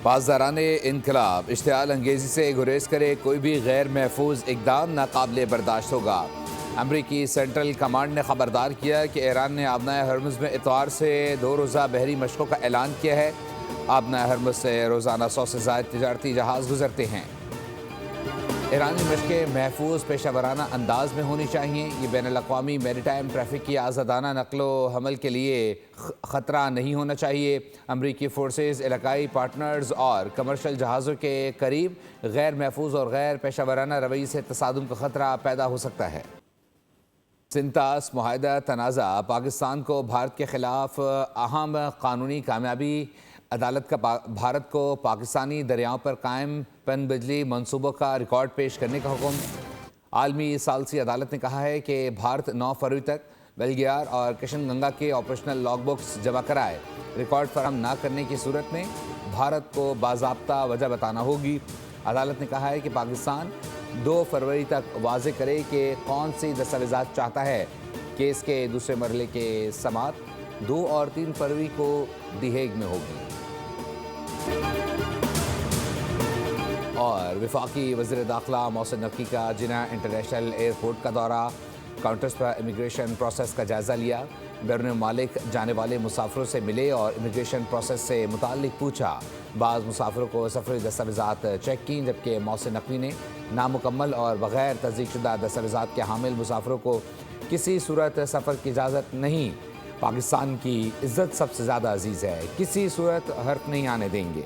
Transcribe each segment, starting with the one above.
پاسداران انقلاب اشتعال انگیزی سے گریز کرے، کوئی بھی غیر محفوظ اقدام ناقابل برداشت ہوگا۔ امریکی سینٹرل کمانڈ نے خبردار کیا کہ ایران نے آبنائے ہرمز میں اتوار سے 2 روزہ بحری مشقوں کا اعلان کیا ہے۔ آبنائے ہرمز سے روزانہ 100 سے زائد تجارتی جہاز گزرتے ہیں۔ ایرانی مشقیں محفوظ پیشہ ورانہ انداز میں ہونی چاہیے۔ یہ بین الاقوامی میری ٹائم ٹریفک کی آزادانہ نقل و حمل کے لیے خطرہ نہیں ہونا چاہیے۔ امریکی فورسز علاقائی پارٹنرز اور کمرشل جہازوں کے قریب غیر محفوظ اور غیر پیشہ ورانہ روی سے تصادم کا خطرہ پیدا ہو سکتا ہے۔ سنتاس معاہدہ تنازع پاکستان کو بھارت کے خلاف اہم قانونی کامیابی۔ عدالت کا بھارت کو پاکستانی دریاؤں پر قائم پن بجلی منصوبوں کا ریکارڈ پیش کرنے کا حکم۔ عالمی ثالثی عدالت نے کہا ہے کہ بھارت 9 فروری تک ویلگیار اور کشن گنگا کے آپریشنل لاگ بکس جمع کرائے۔ ریکارڈ فراہم نہ کرنے کی صورت میں بھارت کو باضابطہ وجہ بتانا ہوگی۔ عدالت نے کہا ہے کہ پاکستان 2 فروری تک واضح کرے کہ کون سی دستاویزات چاہتا ہے۔ کیس کے دوسرے مرحلے کی سماعت 2 اور 3 فروری کو دی ہیگ میں ہوگی۔ اور وفاقی وزیر داخلہ محسن نقوی کا جناح انٹرنیشنل ایئرپورٹ کا دورہ، کاؤنٹرز پر امیگریشن پروسیس کا جائزہ لیا۔ بیرون ممالک جانے والے مسافروں سے ملے اور امیگریشن پروسیس سے متعلق پوچھا۔ بعض مسافروں کو سفری دستاویزات چیک کیں، جبکہ محسن نقوی نے نامکمل اور بغیر تصدیق شدہ دستاویزات کے حامل مسافروں کو کسی صورت سفر کی اجازت نہیں۔ پاکستان کی عزت سب سے زیادہ عزیز ہے، کسی صورت حرف نہیں آنے دیں گے۔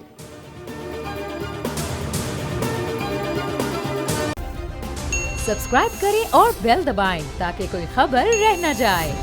سبسکرائب کریں اور بیل دبائیں تاکہ کوئی خبر رہ نہ جائے۔